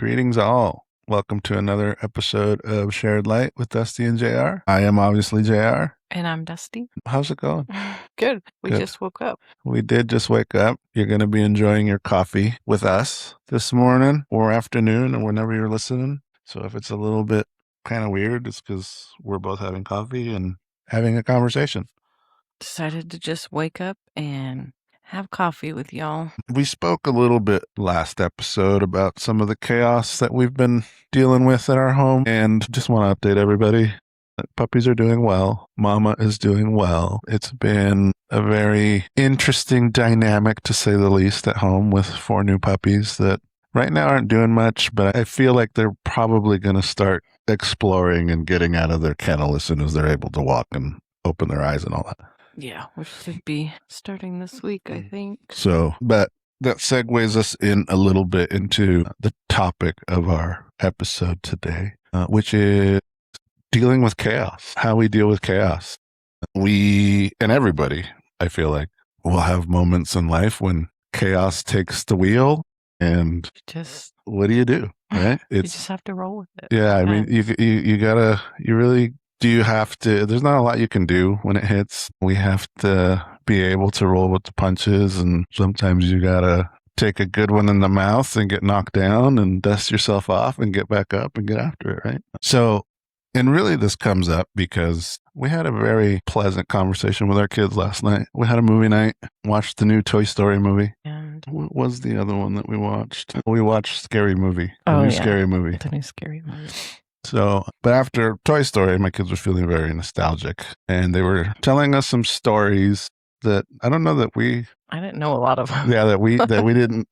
Greetings all. Welcome to another episode of Shared Light with Dustie and JR. I am obviously JR. And I'm Dusty. How's it going? Good. We Good. just woke up. We did just wake up. You're going to be enjoying your coffee with us this morning or afternoon or whenever you're listening. So if it's a little bit kind of weird, it's because we're both having coffee and having a conversation. Decided to just wake up and have coffee with y'all. We spoke a little bit last episode about some of the chaos that we've been dealing with at our home, and just want to update everybody that puppies are doing well. Mama is doing well. It's been a very interesting dynamic, to say the least, at home with 4 new puppies that right now aren't doing much, but I feel like they're probably going to start exploring and getting out of their kennel as soon as they're able to walk and open their eyes and all that. Yeah, which should be starting this week, I think. So, but that segues us in a little bit into the topic of our episode today, which is dealing with chaos, how we deal with chaos. We, and everybody, I feel like, will have moments in life when chaos takes the wheel, and Just what do you do, right? you just have to roll with it. Yeah, I mean, you gotta, you really do. You have to, there's not a lot you can do when it hits. We have to be able to roll with the punches, and sometimes you gotta take a good one in the mouth and get knocked down and dust yourself off and get back up and get after it, right? So, and really this comes up because we had a very pleasant conversation with our kids last night. We had a movie night, watched the new Toy Story movie. And What was the other one that we watched? We watched Scary Movie. Scary Movie. The new Scary Movie. So, but after Toy Story, my kids were feeling very nostalgic, and they were telling us some stories that I don't know that I didn't know a lot of them. Yeah, that we didn't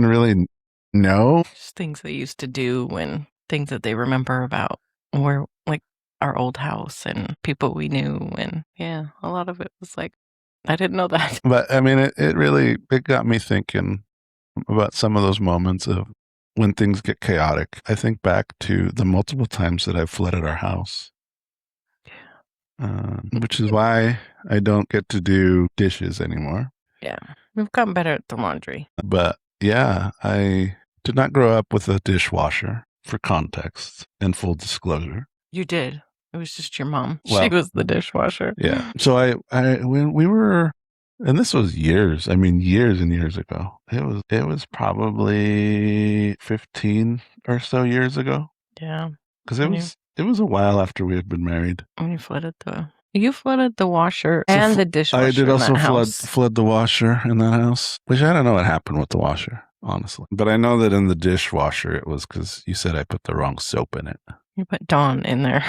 really know. Just things they used to do and things that they remember about were like our old house and people we knew, and yeah, a lot of it was like I didn't know that. But I mean, it got me thinking about some of those moments of when things get chaotic. I think back to the multiple times that I've flooded our house, which is why I don't get to do dishes anymore. Yeah, we've gotten better at the laundry. But yeah, I did not grow up with a dishwasher, for context and full disclosure. You did. It was just your mom. Well, she was the dishwasher. Yeah. So when we were, and this was years and years ago. It was probably 15 or so years ago. Yeah. Because it was a while after we had been married. When you flooded the washer and the dishwasher. I did also flood the washer in that house, which I don't know what happened with the washer, honestly. But I know that in the dishwasher, it was because you said I put the wrong soap in it. You put Dawn in there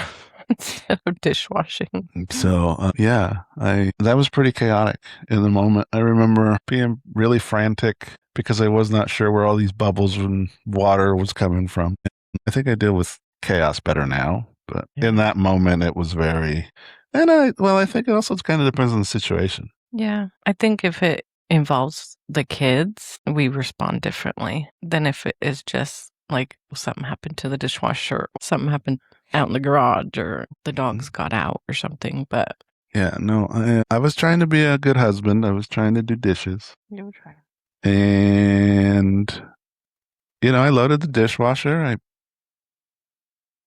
instead of dishwashing. So, that was pretty chaotic in the moment. I remember being really frantic because I was not sure where all these bubbles and water was coming from. I think I deal with chaos better now, but in that moment, it was very... And I think it also kind of depends on the situation. Yeah. I think if it involves the kids, we respond differently than if it is just like something happened to the dishwasher, something happened out in the garage, or the dogs got out or something. But yeah, no, I was trying to be a good husband. I was trying to do dishes. You were trying. And, I loaded the dishwasher. I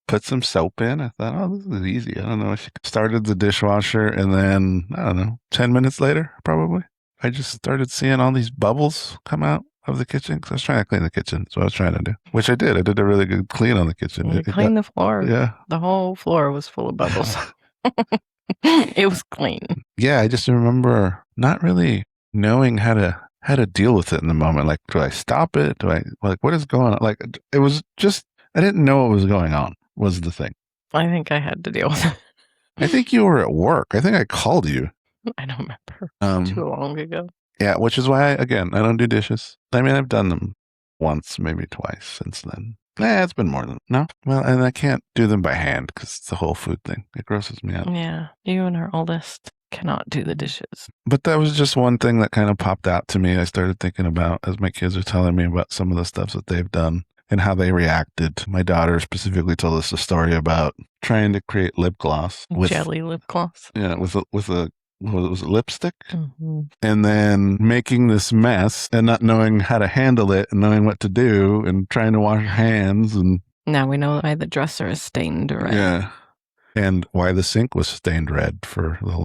put some soap in. I thought, oh, this is easy. I don't know. I started the dishwasher, and then, I don't know, 10 minutes later, probably, I just started seeing all these bubbles come out of the kitchen, because I was trying to clean the kitchen. That's what I was trying to do, which I did. I did a really good clean on the kitchen. You cleaned the floor. Yeah. The whole floor was full of bubbles. It was clean. Yeah, I just remember not really knowing how to deal with it in the moment. Like, do I stop it? What is going on? Like, it was just, I didn't know what was going on, was the thing. I think I had to deal with it. I think you were at work. I think I called you. I don't remember. Too long ago. Yeah, which is why, again, I don't do dishes. I mean, I've done them once, maybe twice since then. It's been more than... No? Well, and I can't do them by hand because it's the whole food thing. It grosses me out. Yeah, you and our oldest cannot do the dishes. But that was just one thing that kind of popped out to me. I started thinking about as my kids are telling me about some of the stuff that they've done and how they reacted. My daughter specifically told us a story about trying to create lip gloss. Jelly lip gloss. Yeah, with a was it lipstick? Mm-hmm. And then making this mess and not knowing how to handle it and knowing what to do and trying to wash your hands. And now we know why the dresser is stained red. Yeah. And why the sink was stained red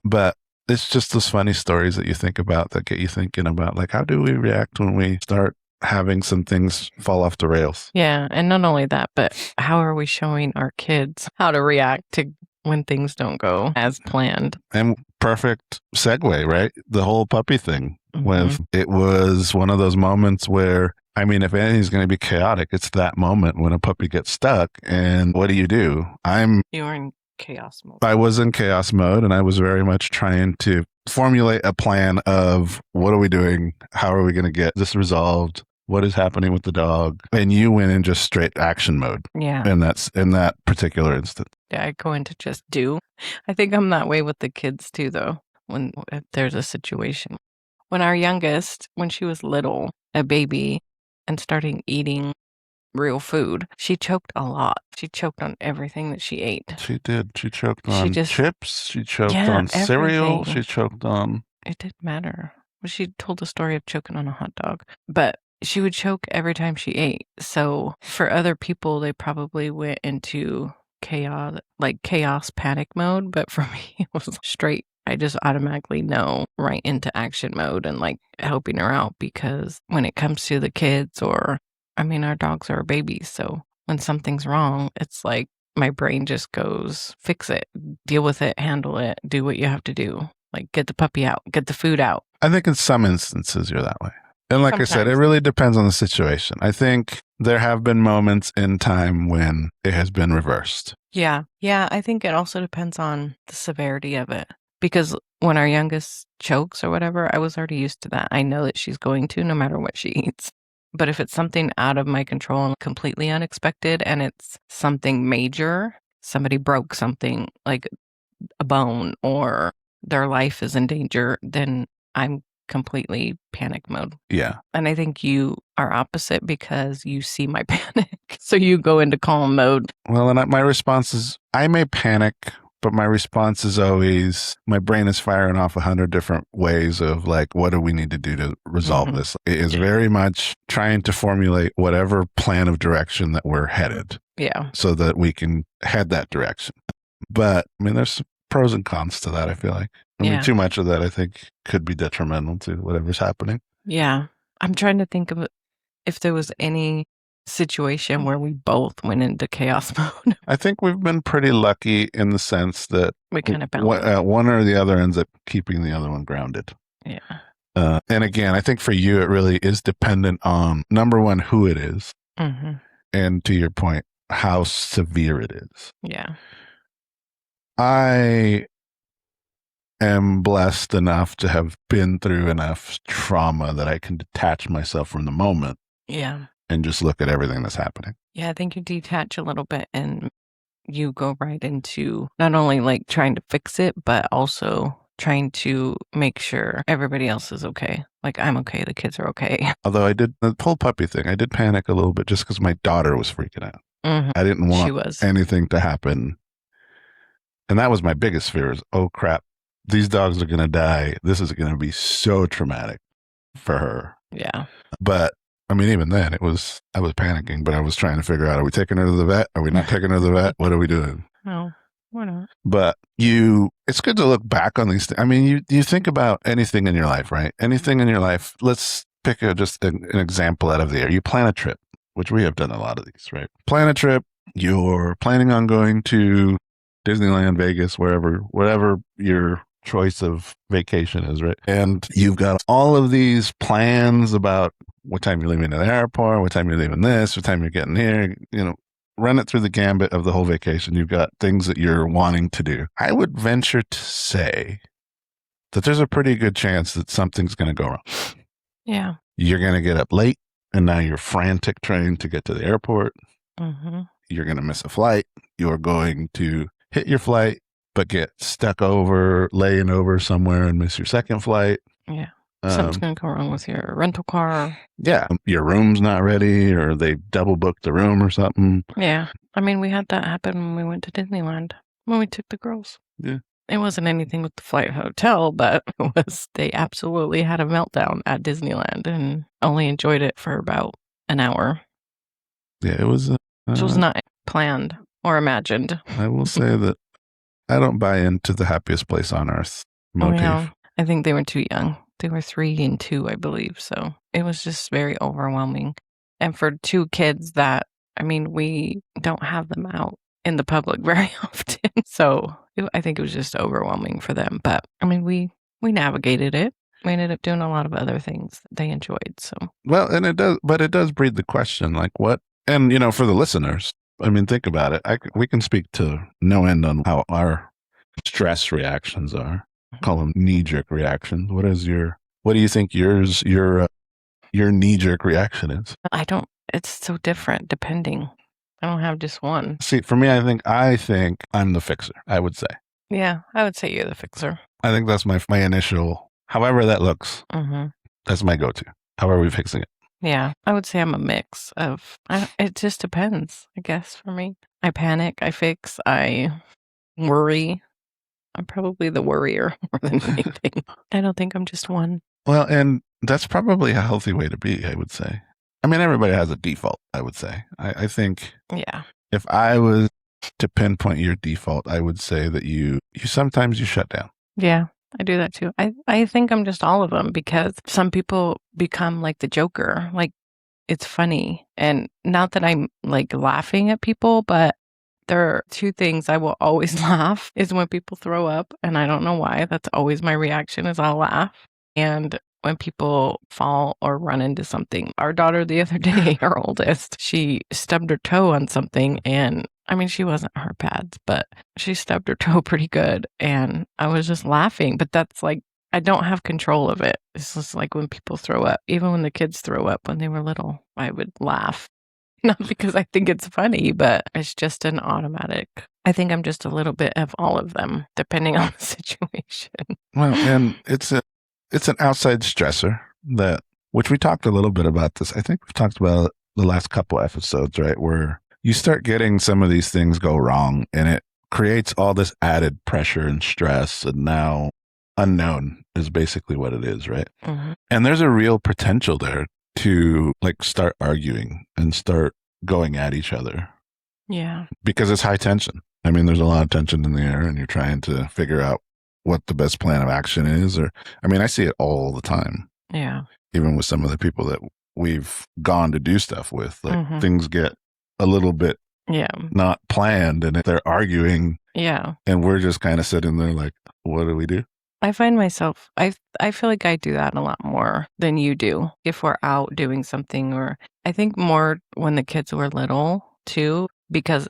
but it's just those funny stories that you think about that get you thinking about, like, how do we react when we start having some things fall off the rails? Yeah. And not only that, but how are we showing our kids how to react to when things don't go as planned? And perfect segue, right? The whole puppy thing. Mm-hmm. It was one of those moments where, I mean, if anything's going to be chaotic, it's that moment when a puppy gets stuck. And what do? You were in chaos mode. I was in chaos mode, and I was very much trying to formulate a plan of what are we doing? How are we going to get this resolved? What is happening with the dog? And you went in just straight action mode. Yeah. And that's in that particular instance. Yeah, I go into just do. I think I'm that way with the kids too, though, when there's a situation. When our youngest, when she was little, a baby, and starting eating real food, she choked a lot. She choked on everything that she ate. She did. She choked on chips. She choked on cereal. Everything. She choked on... It didn't matter. She told the story of choking on a hot dog. But she would choke every time she ate. So for other people, they probably went into chaos panic mode. But for me, it was straight. I just automatically know right into action mode and like helping her out, because when it comes to the kids, or, I mean, our dogs are babies. So when something's wrong, it's like my brain just goes, fix it, deal with it, handle it, do what you have to do. Like get the puppy out, get the food out. I think in some instances you're that way. And like I said, it really depends on the situation. I think there have been moments in time when it has been reversed. Yeah. Yeah. I think it also depends on the severity of it. Because when our youngest chokes or whatever, I was already used to that. I know that she's going to, no matter what she eats. But if it's something out of my control and completely unexpected, and it's something major, somebody broke something like a bone or their life is in danger, then I'm completely panic mode. Yeah. And I think you are opposite because you see my panic. So you go into calm mode. Well, and my response is, I may panic, but my response is always, my brain is firing off 100 different ways of like, what do we need to do to resolve this? It is very much trying to formulate whatever plan of direction that we're headed. Yeah. So that we can head that direction. But I mean, there's pros and cons to that, I feel like. I mean, too much of that, I think, could be detrimental to whatever's happening. Yeah. I'm trying to think of if there was any situation where we both went into chaos mode. I think we've been pretty lucky in the sense that we kind of balance. One or the other ends up keeping the other one grounded. Yeah. And again, I think for you, it really is dependent on, number one, who it is. Mm-hmm. And to your point, how severe it is. Yeah. I am blessed enough to have been through enough trauma that I can detach myself from the moment. Yeah. And just look at everything that's happening. Yeah, I think you detach a little bit and you go right into not only like trying to fix it, but also trying to make sure everybody else is okay. Like, I'm okay, the kids are okay. Although I did, the whole puppy thing, I did panic a little bit just because my daughter was freaking out. Mm-hmm. I didn't want anything to happen. And that was my biggest fear is, oh crap, these dogs are going to die. This is going to be so traumatic for her. Yeah. But I mean, even then, I was panicking, but I was trying to figure out, are we taking her to the vet? Are we not taking her to the vet? What are we doing? No, we're not. But it's good to look back on these things. I mean, you think about anything in your life, right? Anything in your life. Let's pick just an example out of the air. You plan a trip, which we have done a lot of these, right? Plan a trip. You're planning on going to Disneyland, Vegas, whatever your choice of vacation is, right? And you've got all of these plans about what time you're leaving at the airport, what time you're leaving this, what time you're getting here, run it through the gambit of the whole vacation. You've got things that you're wanting to do. I would venture to say that there's a pretty good chance that something's going to go wrong. Yeah. You're going to get up late and now you're frantic trying to get to the airport. Mm-hmm. You're going to miss a flight. You're going to hit your flight, but get laying over somewhere and miss your second flight. Yeah. Something's going to go wrong with your rental car. Yeah. Your room's not ready, or they double booked the room or something. Yeah. I mean, we had that happen when we went to Disneyland, when we took the girls. Yeah. It wasn't anything with the flight hotel, but it was, they absolutely had a meltdown at Disneyland and only enjoyed it for about an hour. Yeah, it was. Which was not planned or imagined. I will say that I don't buy into the happiest place on earth motif. Yeah, I think they were too young. They were 3 and 2, I believe. So it was just very overwhelming. And for 2 kids that, I mean, we don't have them out in the public very often. So I think it was just overwhelming for them. But I mean, we navigated it. We ended up doing a lot of other things that they enjoyed. So, well, and it does breed the question, like what, and for the listeners, I mean, think about it. We can speak to no end on how our stress reactions are. Call them knee-jerk reactions. What do you think your knee-jerk reaction is? It's so different depending. I don't have just one. See, for me, I think I'm the fixer, I would say. Yeah, I would say you're the fixer. I think that's my initial, however that looks, that's my go-to. How are we fixing it? Yeah, I would say I'm a mix of, it just depends, I guess, for me. I panic, I fix, I worry. I'm probably the worrier more than anything. I don't think I'm just one. Well, and that's probably a healthy way to be, I would say. I mean, everybody has a default, I would say. I think if I was to pinpoint your default, I would say that you sometimes you shut down. Yeah, I do that too. I think I'm just all of them, because some people become like the Joker. Like, it's funny. And not that I'm like laughing at people, but there are 2 things I will always laugh is when people throw up. And I don't know why. That's always my reaction, is I'll laugh. And when people fall or run into something. Our daughter the other day, our oldest, she stubbed her toe on something, and I mean, she wasn't hurt bad, but she stubbed her toe pretty good, and I was just laughing. But that's like, I don't have control of it. It's just like when people throw up. Even when the kids throw up when they were little, I would laugh. Not because I think it's funny, but it's just an automatic. I think I'm just a little bit of all of them, depending on the situation. Well, and it's an outside stressor which we talked a little bit about this. I think we've talked about the last couple episodes, right? Where you start getting some of these things go wrong, and it creates all this added pressure and stress, and now unknown is basically what it is, right? And there's a real potential there to like start arguing and start going at each other. Yeah. Because it's high tension. I mean, there's a lot of tension in the air, and you're trying to figure out what the best plan of action is. I see it all the time. Yeah. Even with some of the people that we've gone to do stuff with, like things get a little bit not planned, and they're arguing. Yeah. And we're just kind of sitting there like, what do we do? I find myself, I feel like I do that a lot more than you do if we're out doing something, or I think more when the kids were little too, because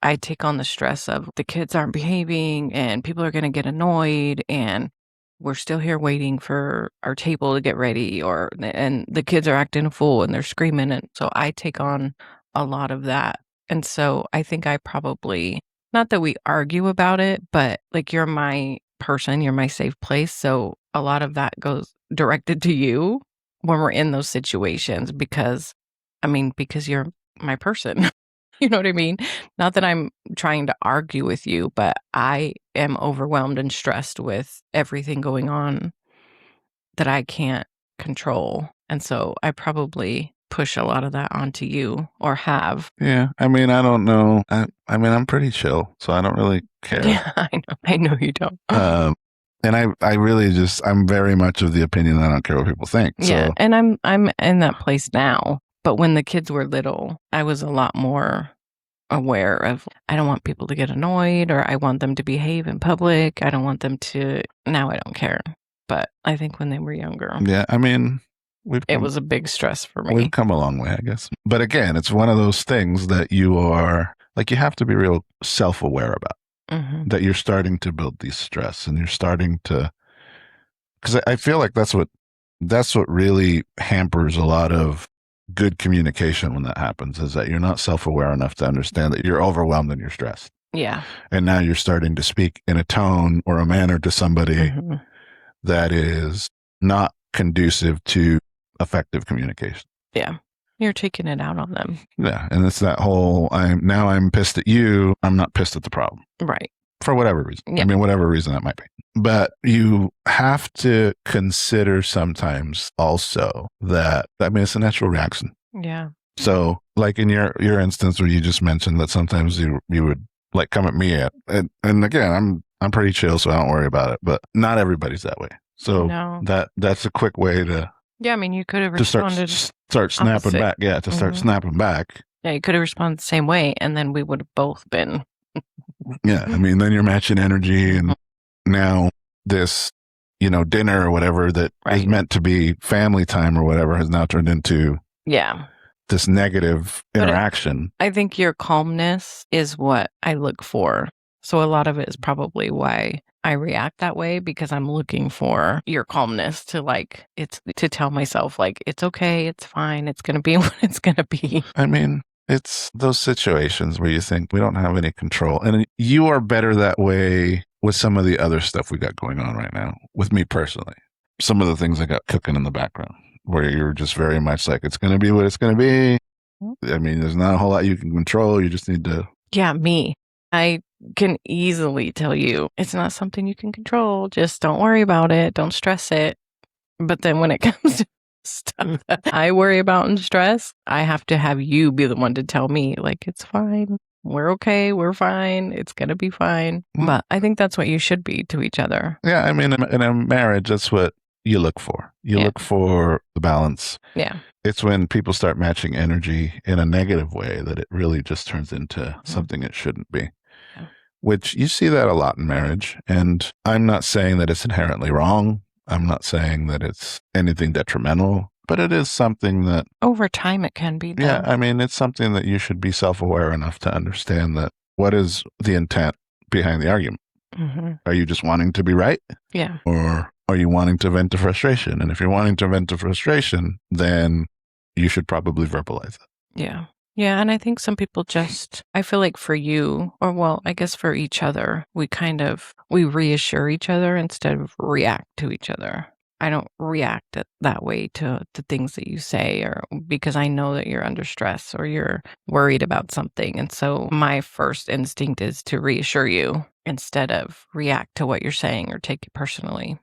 I take on the stress of the kids aren't behaving and people are going to get annoyed, and we're still here waiting for our table to get ready, and the kids are acting a fool and they're screaming. And so I take on a lot of that. And so I think I probably, not that we argue about it, but like, you're my person, you're my safe place. So a lot of that goes directed to you when we're in those situations, because you're my person. You know what I mean? Not that I'm trying to argue with you, but I am overwhelmed and stressed with everything going on that I can't control. And so I probably push a lot of that onto you, or have. Yeah. I mean, I don't know. I'm pretty chill, so I don't really care. Yeah, I know you don't. And I really I'm very much of the opinion that I don't care what people think. Yeah. And I'm in that place now. But when the kids were little, I was a lot more aware of, I don't want people to get annoyed, or I want them to behave in public. I don't want them to, now I don't care. But I think when they were younger. Yeah, I mean, it was a big stress for me. We've come a long way, I guess. But again, it's one of those things that you have to be real self-aware about, that you're starting to build these stress, and you're starting to, because I feel like that's what really hampers a lot of good communication when that happens, is that you're not self-aware enough to understand that you're overwhelmed and you're stressed. Yeah. And now you're starting to speak in a tone or a manner to somebody that is not conducive to effective communication. Yeah. You're taking it out on them. Yeah. And it's that whole, I'm pissed at you, I'm not pissed at the problem. Right. for whatever reason. Yeah. I mean, whatever reason that might be. But you have to consider sometimes also that, I mean, it's a natural reaction. Yeah. So, like in your instance where you just mentioned that sometimes you would like come at me and again, I'm pretty chill, so I don't worry about it. But not everybody's that way. So No. that's a quick way to Yeah, I mean, you could have responded. start snapping opposite. back. Yeah, to start snapping back. Yeah, you could have responded the same way, and then we would have both been. Yeah, I mean, then you're matching energy, and now this, dinner or whatever that is meant to be family time or whatever has now turned into this negative interaction. I think your calmness is what I look for. So a lot of it is probably why I react that way, because I'm looking for your calmness to tell myself like, it's okay, it's fine, it's going to be what it's going to be. I mean, it's those situations where you think we don't have any control. And you are better that way with some of the other stuff we got going on right now, with me personally. Some of the things I got cooking in the background, where you're just very much like, it's going to be what it's going to be. I mean, there's not a whole lot you can control. You just need to. Yeah, me. I can easily tell you it's not something you can control. Just don't worry about it. Don't stress it. But then when it comes to stuff that I worry about and stress, I have to have you be the one to tell me, like, it's fine. We're okay. We're fine. It's going to be fine. But I think that's what you should be to each other. Yeah, I mean, in a marriage, that's what you look for. You look for the balance. Yeah. It's when people start matching energy in a negative way that it really just turns into something it shouldn't be. Yeah. Which you see that a lot in marriage. And I'm not saying that it's inherently wrong. I'm not saying that it's anything detrimental, but it is something that over time it can be. Yeah, I mean, it's something that you should be self-aware enough to understand that what is the intent behind the argument? Mm-hmm. Are you just wanting to be right? Yeah. Or are you wanting to vent to frustration? And if you're wanting to vent to frustration, then you should probably verbalize it. Yeah. Yeah. And I think some people I feel like for you, or well, I guess for each other, we reassure each other instead of react to each other. I don't react that way to things that you say, or because I know that you're under stress or you're worried about something. And so my first instinct is to reassure you instead of react to what you're saying or take it personally.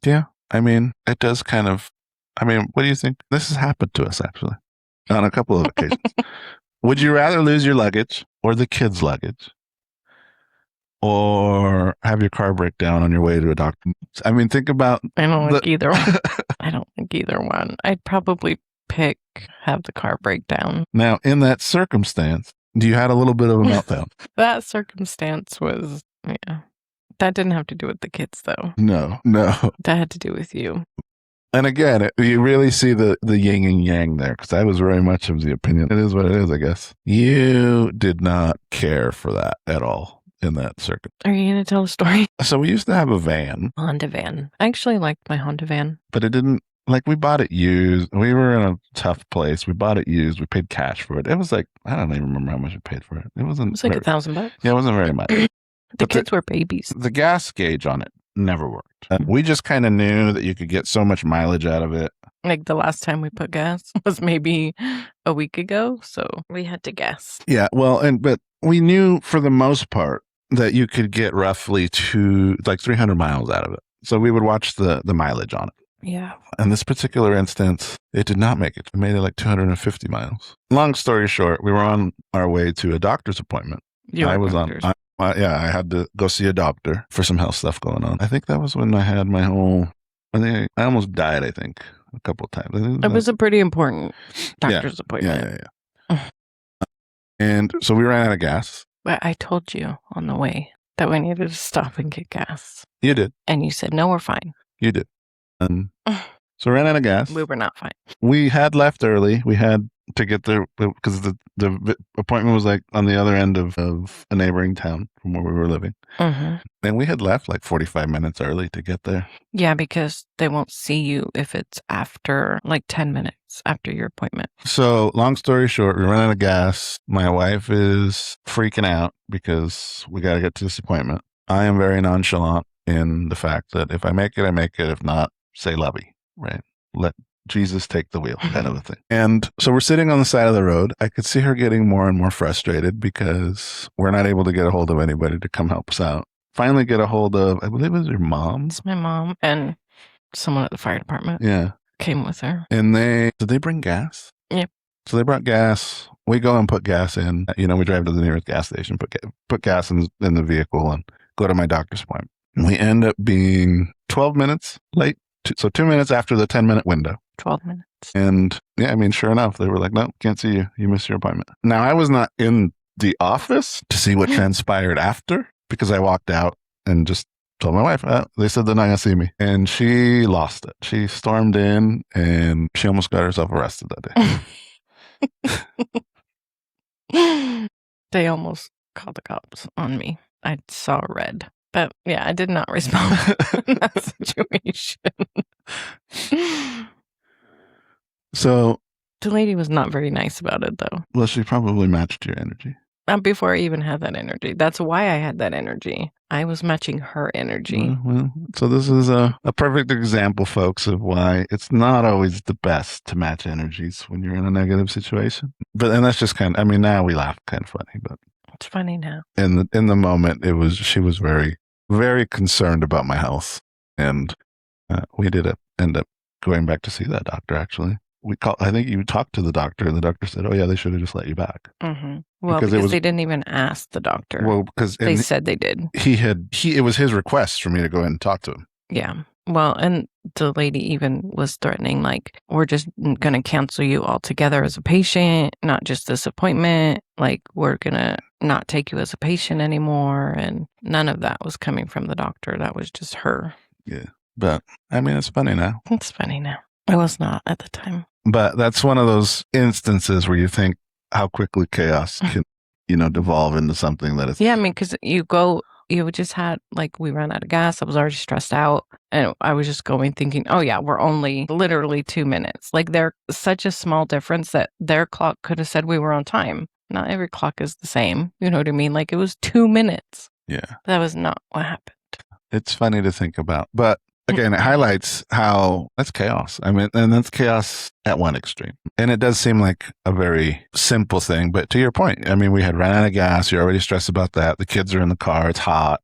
Yeah. I mean, it does what do you think? This has happened to us actually on a couple of occasions. Would you rather lose your luggage or the kids' luggage? Or have your car break down on your way to a doctor? I mean, think about... I don't like either one. I don't think either one. I'd probably pick have the car break down. Now, in that circumstance, you had a little bit of a meltdown. That circumstance was, that didn't have to do with the kids, though. No. That had to do with you. And again, you really see the yin and yang there, because I was very much of the opinion, it is what it is, I guess. You did not care for that at all. In that circuit. Are you going to tell a story? So we used to have a van. Honda van. I actually liked my Honda van. But it didn't, we bought it used. We were in a tough place. We bought it used. We paid cash for it. It was like, I don't even remember how much we paid for it. It was like $1,000. Yeah, it wasn't very much. The kids were babies. The gas gauge on it never worked. We just kind of knew that you could get so much mileage out of it. Like the last time we put gas was maybe a week ago. So we had to guess. Yeah, well, but we knew for the most part that you could get roughly 300 miles out of it. So we would watch the mileage on it. Yeah. In this particular instance, it did not make it. It made it like 250 miles. Long story short, we were on our way to a doctor's appointment. I had to go see a doctor for some health stuff going on. I think that was when I had I almost died, I think, a couple of times. It was a pretty important doctor's appointment. Yeah. And so we ran out of gas. But I told you on the way that we needed to stop and get gas. You did. And you said, no, we're fine. You did. So we ran out of gas. We were not fine. We had left early. We had to get there because the appointment was like on the other end of a neighboring town from where we were living. Mm-hmm. And we had left like 45 minutes early to get there. Yeah, because they won't see you if it's after 10 minutes after your appointment. So long story short, we ran out of gas. My wife is freaking out because we got to get to this appointment. I am very nonchalant in the fact that if I make it, I make it. If not, say lovey, right? Jesus, take the wheel kind of a thing. And so we're sitting on the side of the road. I could see her getting more and more frustrated because we're not able to get a hold of anybody to come help us out. Finally get a hold of, I believe it was your mom. It's my mom and someone at the fire department. Yeah. Came with her. And did they bring gas? Yep. So they brought gas. We go and put gas in. We drive to the nearest gas station, put gas in the vehicle and go to my doctor's appointment. And we end up being 12 minutes late. So 2 minutes after the 10-minute window. 12 minutes. And sure enough, they were like, no, can't see you. You missed your appointment. Now, I was not in the office to see what transpired after because I walked out and just told my wife, they said they're not going to see me. And she lost it. She stormed in and she almost got herself arrested that day. They almost called the cops on me. I saw red. But yeah, I did not respond in that situation. So the lady was not very nice about it, though. Well, she probably matched your energy. Before I even had that energy. That's why I had that energy. I was matching her energy. Well, so this is a perfect example, folks, of why it's not always the best to match energies when you're in a negative situation. And that's just now we laugh, kind of funny, but it's funny now. In the moment, she was very, very concerned about my health, and we did end up going back to see that doctor. Actually, I think you talked to the doctor, and the doctor said, "Oh yeah, they should have just let you back." Mm-hmm. Well, because they didn't even ask the doctor. Well, because they said they did. It was his request for me to go in and talk to him. Yeah. Well, and the lady even was threatening, like, we're just going to cancel you altogether as a patient, not just this appointment. Like, we're going to not take you as a patient anymore. And none of that was coming from the doctor. That was just her. Yeah. But, it's funny now. It's funny now. It was not at the time. But that's one of those instances where you think how quickly chaos can, devolve into something that is. Yeah, because you just had, we ran out of gas. I was already stressed out. And I was just thinking, oh yeah, we're only literally 2 minutes. They're such a small difference that their clock could have said we were on time. Not every clock is the same. You know what I mean? It was 2 minutes. Yeah. That was not what happened. It's funny to think about. But again, it highlights how that's chaos. And that's chaos at one extreme. And it does seem like a very simple thing. But to your point, we had ran out of gas. You're already stressed about that. The kids are in the car. It's hot.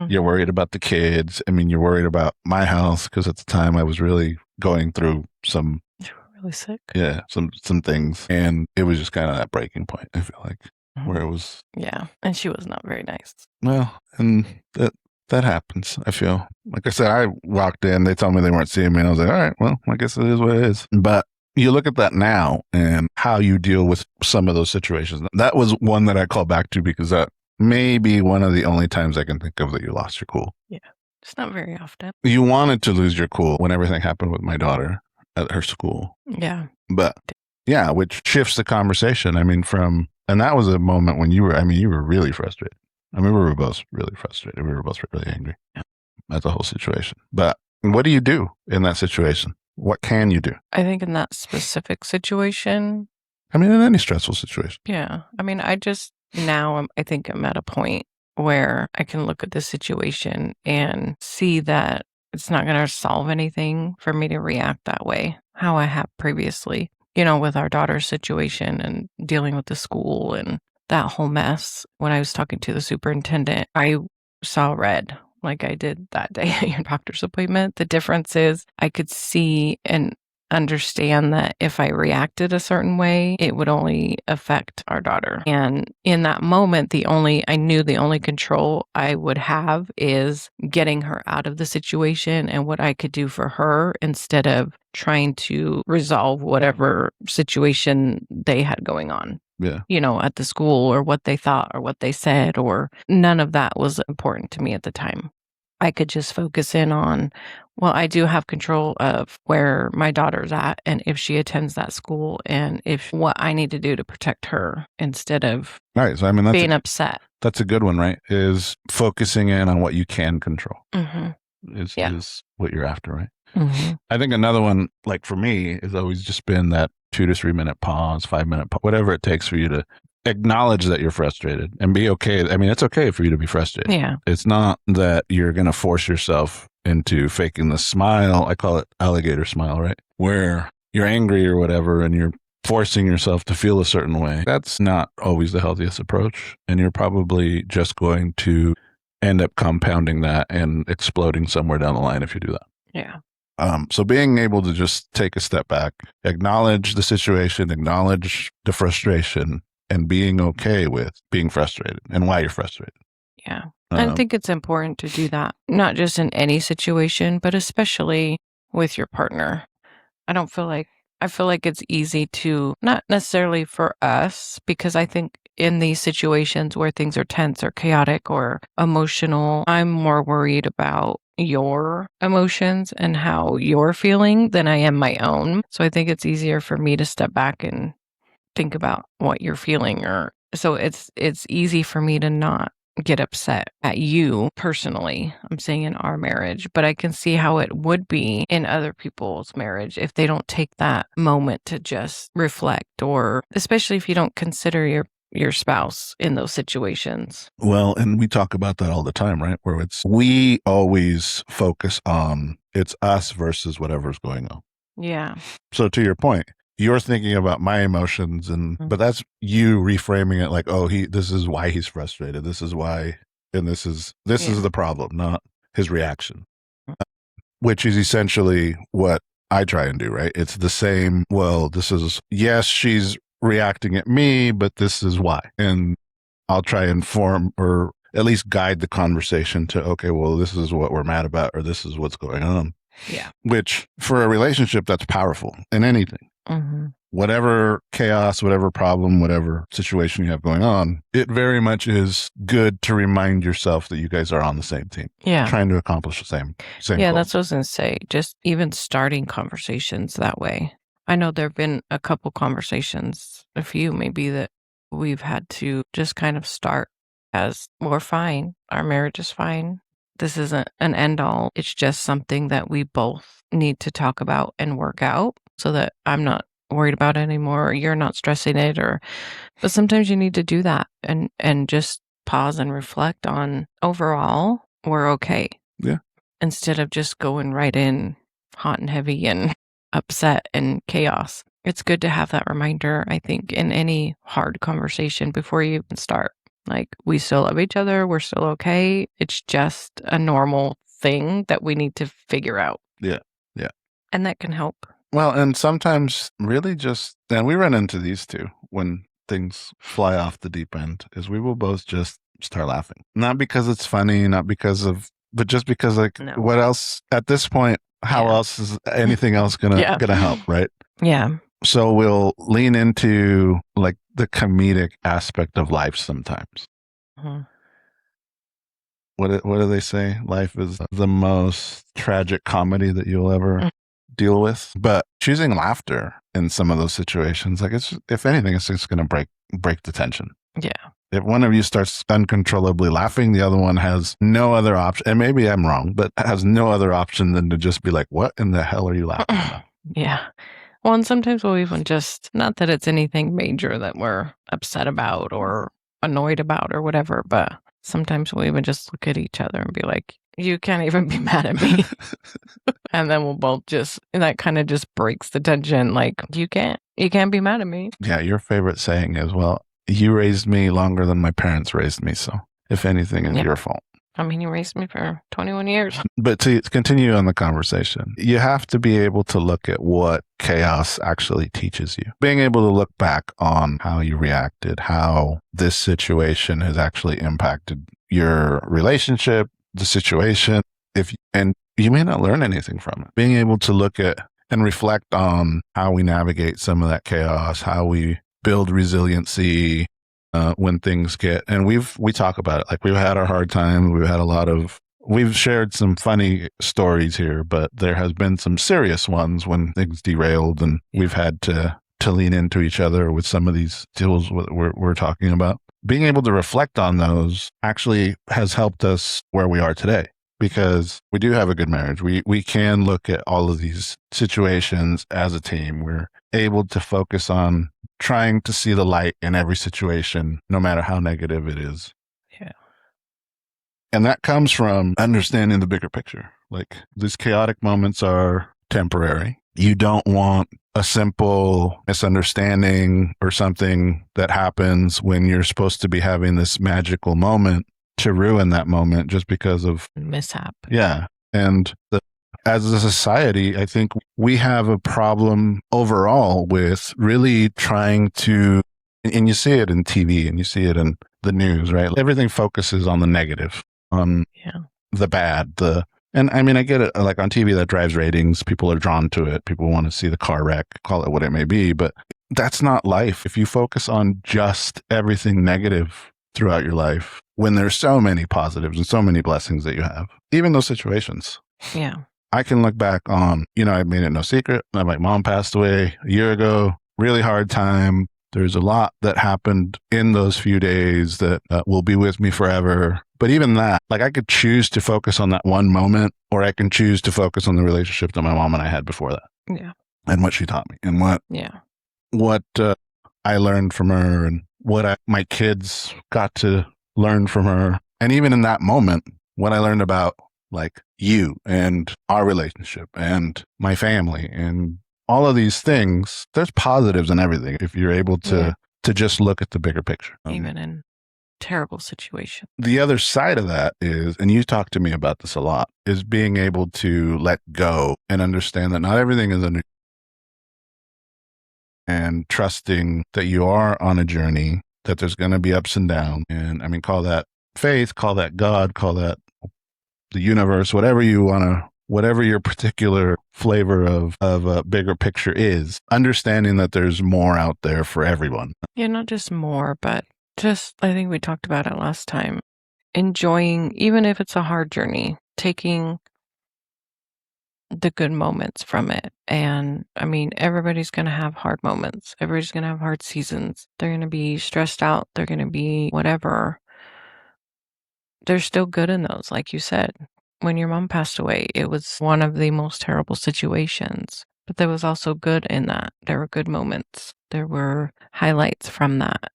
Mm-hmm. You're worried about the kids. You're worried about my health because at the time I was really going through some. You were really sick. Yeah, some things. And it was just kind of that breaking point, I feel like, where it was. Yeah. And she was not very nice. Well, and that happens, I feel. Like I said, I walked in, they told me they weren't seeing me, and I was like, all right, well, I guess it is what it is. But you look at that now and how you deal with some of those situations. That was one that I call back to because that may be one of the only times I can think of that you lost your cool. Yeah, it's not very often. You wanted to lose your cool when everything happened with my daughter at her school. Yeah. But, yeah, which shifts the conversation. And that was a moment when you were really frustrated. We were both really frustrated. We were both really angry at the whole situation. But what do you do in that situation? What can you do? I think in that specific situation. In any stressful situation. Yeah. I think I'm at a point where I can look at the situation and see that it's not going to solve anything for me to react that way, how I have previously, with our daughter's situation and dealing with the school and that whole mess. When I was talking to the superintendent, I saw red like I did that day at your doctor's appointment. The difference is I could see and understand that if I reacted a certain way, it would only affect our daughter. And in that moment, I knew the only control I would have is getting her out of the situation and what I could do for her instead of trying to resolve whatever situation they had going on. Yeah. At the school or what they thought or what they said, or none of that was important to me at the time. I could just focus in on, well, I do have control of where my daughter's at and if she attends that school and if what I need to do to protect her instead of being upset. That's a good one, right? Is focusing in on what you can control. Mm-hmm. Is what you're after, right? Mm-hmm. I think another one, like for me, has always just been that 2 to 3 minute pause, 5 minute pause, whatever it takes for you to acknowledge that you're frustrated and be okay. It's okay for you to be frustrated. Yeah. It's not that you're going to force yourself into faking the smile. I call it alligator smile, right? Where you're angry or whatever, and you're forcing yourself to feel a certain way. That's not always the healthiest approach. And you're probably just going to end up compounding that and exploding somewhere down the line if you do that. Yeah. So being able to just take a step back, acknowledge the situation, acknowledge the frustration, and being okay with being frustrated and why you're frustrated. Yeah. I think it's important to do that, not just in any situation, but especially with your partner. I feel like it's easy to, not necessarily for us, because I think in these situations where things are tense or chaotic or emotional, I'm more worried about your emotions and how you're feeling than I am my own. So I think it's easier for me to step back and think about what you're feeling, or so it's easy for me to not get upset at you personally. I'm saying in our marriage, but I can see how it would be in other people's marriage if they don't take that moment to just reflect, or especially if you don't consider your spouse in those situations. Well, and we talk about that all the time, right? Where we always focus on it's us versus whatever's going on. Yeah. So to your point, you're thinking about my emotions, but that's you reframing it like, oh, this is why he's frustrated. This is why, and this is the problem, not his reaction, which is essentially what I try and do, right? It's the same. Well, yes, she's reacting at me, but this is why. And I'll try and form or at least guide the conversation to, okay, well, this is what we're mad about, or this is what's going on. Yeah. Which for a relationship, that's powerful in anything. Mm-hmm. Whatever chaos, whatever problem, whatever situation you have going on, it very much is good to remind yourself that you guys are on the same team. Yeah. Trying to accomplish the same Yeah, goal. that's what I was going to say. Just even starting conversations that way. I know there have been a couple conversations, a few maybe, that we've had to just kind of start as, we're fine. Our marriage is fine. This isn't an end all. It's just something that we both need to talk about and work out so that I'm not worried about it anymore, or you're not stressing it, but sometimes you need to do that and just pause and reflect on, overall, we're okay. Yeah. Instead of just going right in hot and heavy and upset and chaos. It's good to have that reminder, I think, in any hard conversation before you even start. Like, we still love each other. We're still okay. It's just a normal thing that we need to figure out. Yeah. Yeah. And that can help. Well, and sometimes really and we run into these too when things fly off the deep end, is we will both just start laughing. Not because it's funny, but just because what else at this point, how else is anything else gonna help, right? Yeah. So we'll lean into like the comedic aspect of life sometimes. Mm-hmm. What do they say? Life is the most tragic comedy that you'll ever deal with. But choosing laughter in some of those situations, like, it's, if anything, it's just going to break the tension. Yeah. If one of you starts uncontrollably laughing, the other one has no other option. And maybe I'm wrong, but has no other option than to just be like, what in the hell are you laughing about? Yeah. Well, and sometimes we'll even just, not that it's anything major that we're upset about or annoyed about or whatever, but sometimes we'll even just look at each other and be like, you can't even be mad at me. And then we'll both and that kind of just breaks the tension. Like, you can't be mad at me. Yeah. Your favorite saying is, well, you raised me longer than my parents raised me. So if anything, it's your fault. I mean, you raised me for 21 years. But to continue on the conversation, you have to be able to look at what chaos actually teaches you. Being able to look back on how you reacted, how this situation has actually impacted your relationship, the situation, and you may not learn anything from it. Being able to look at and reflect on how we navigate some of that chaos, how we build resiliency, when things and we talk about it. Like, we've had our hard times. We've shared some funny stories here, but there has been some serious ones when things derailed, and we've had to lean into each other with some of these tools we're talking about. Being able to reflect on those actually has helped us where we are today, because we do have a good marriage. We can look at all of these situations as a team. We're able to focus on trying to see the light in every situation, no matter how negative it is. Yeah. And that comes from understanding the bigger picture. Like, these chaotic moments are temporary. You don't want a simple misunderstanding or something that happens when you're supposed to be having this magical moment to ruin that moment just because of mishap. Yeah. And as a society, I think we have a problem overall with really trying to, and you see it in TV and you see it in the news, right? Everything focuses on the negative, on the bad, and I mean, I get it. Like on TV, that drives ratings. People are drawn to it. People want to see the car wreck, call it what it may be. But that's not life. If you focus on just everything negative throughout your life, when there's so many positives and so many blessings that you have, even those situations. Yeah. I can look back on, I made it no secret that my mom passed away a year ago. Really hard time. There's a lot that happened in those few days that will be with me forever. But even that, like I could choose to focus on that one moment, or I can choose to focus on the relationship that my mom and I had before that. Yeah. And what she taught me and what I learned from her and what my kids got to learn from her. And even in that moment, what I learned about like you and our relationship and my family and all of these things, there's positives in everything if you're able to just look at the bigger picture. Even in terrible situations. The other side of that is, and you talk to me about this a lot, is being able to let go and understand that not everything is under, and trusting that you are on a journey, that there's going to be ups and downs. And I mean, call that faith, call that God, call that the universe, whatever you want to, whatever your particular flavor of a bigger picture is, understanding that there's more out there for everyone. Yeah, not just more, but just, I think we talked about it last time, enjoying, even if it's a hard journey, taking the good moments from it. And I mean, everybody's going to have hard moments. Everybody's going to have hard seasons. They're going to be stressed out. They're going to be whatever. There's still good in those, like you said. When your mom passed away, it was one of the most terrible situations, but there was also good in that. There were good moments. There were highlights from that,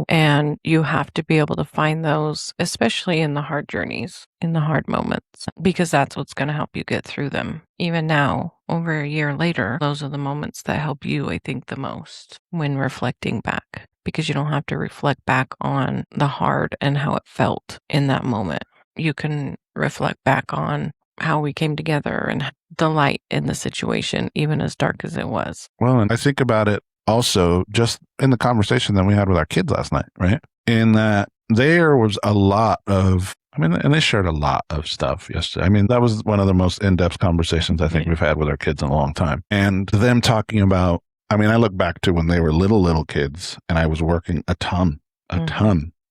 and you have to be able to find those, especially in the hard journeys, in the hard moments, because that's what's going to help you get through them. Even now, over a year later, those are the moments that help you, I think, the most when reflecting back, because you don't have to reflect back on the hard and how it felt in that moment. You can reflect back on how we came together and the light in the situation, even as dark as it was. Well, and I think about it also just in the conversation that we had with our kids last night, right? In that there was a lot of, and they shared a lot of stuff yesterday. I mean, that was one of the most in-depth conversations I think we've had with our kids in a long time. And them talking about, I look back to when they were little kids and I was working a ton.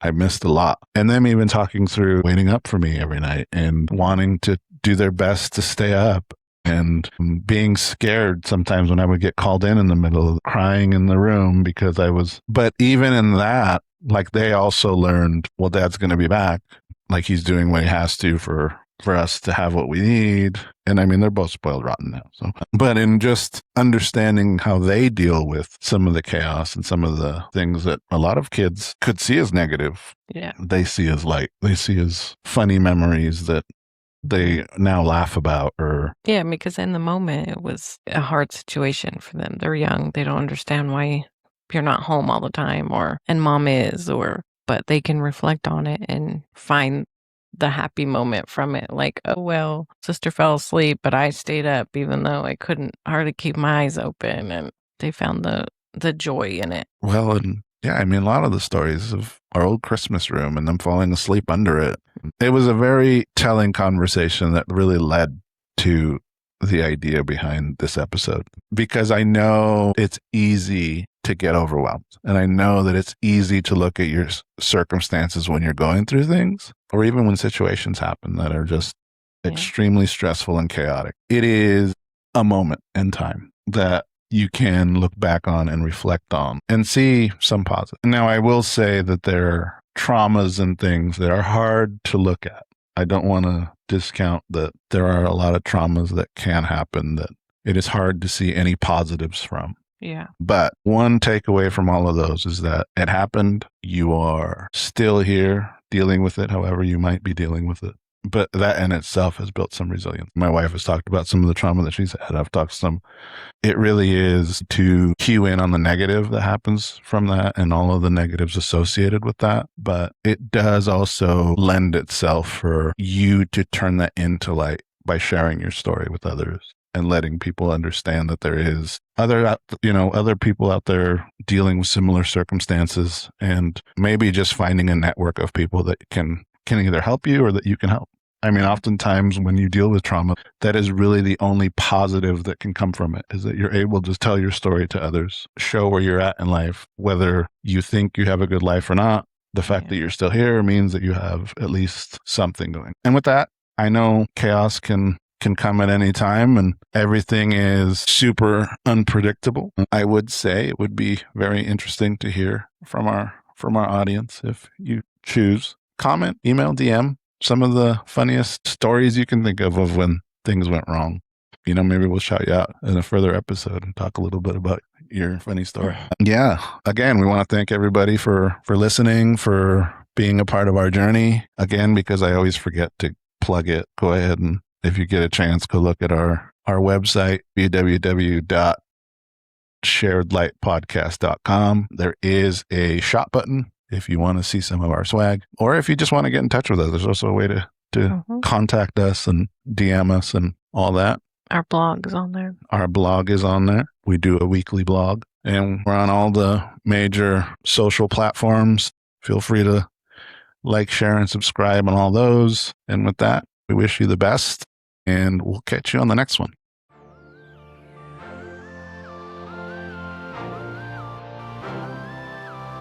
I missed a lot. And them even talking through waiting up for me every night and wanting to do their best to stay up and being scared sometimes when I would get called in the middle of crying in the room because but even in that, like they also learned, well, Dad's going to be back. Like he's doing what he has to for us to have what we need. And they're both spoiled rotten now. So, but in just understanding how they deal with some of the chaos and some of the things that a lot of kids could see as negative, they see as light. They see as funny memories that they now laugh about. Because in the moment it was a hard situation for them. They're young. They don't understand why you're not home all the time, and mom is, but they can reflect on it and find the happy moment from it. Like, oh, well, sister fell asleep, but I stayed up even though I couldn't hardly keep my eyes open. And they found the joy in it. Well, and a lot of the stories of our old Christmas room and them falling asleep under it. It was a very telling conversation that really led to the idea behind this episode, because I know it's easy to get overwhelmed. And I know that it's easy to look at your circumstances when you're going through things, or even when situations happen that are just extremely stressful and chaotic. It is a moment in time that you can look back on and reflect on and see some positive. Now, I will say that there are traumas and things that are hard to look at. I don't want to discount that there are a lot of traumas that can happen that it is hard to see any positives from. Yeah. But one takeaway from all of those is that it happened. You are still here dealing with it, however you might be dealing with it. But that in itself has built some resilience. My wife has talked about some of the trauma that she's had. I've talked some. It really is to cue in on the negative that happens from that and all of the negatives associated with that. But it does also lend itself for you to turn that into light by sharing your story with others and letting people understand that there is other people out there dealing with similar circumstances, and maybe just finding a network of people that can either help you or that you can help. I mean, oftentimes when you deal with trauma, that is really the only positive that can come from it, is that you're able to tell your story to others, show where you're at in life, whether you think you have a good life or not. The fact that you're still here means that you have at least something going. And with that, I know chaos can come at any time and everything is super unpredictable. I would say it would be very interesting to hear from our audience if you choose. Comment, email, DM some of the funniest stories you can think of when things went wrong. Maybe we'll shout you out in a further episode and talk a little bit about your funny story. Yeah. Again, we want to thank everybody for listening, for being a part of our journey. Again, because I always forget to plug it, go ahead and if you get a chance, go look at our website, www.sharedlightpodcast.com. There is a shop button if you want to see some of our swag, or if you just want to get in touch with us. There's also a way to contact us and DM us and all that. Our blog is on there. Our blog is on there. We do a weekly blog, and we're on all the major social platforms. Feel free to like, share, and subscribe on all those. And with that, we wish you the best, and we'll catch you on the next one.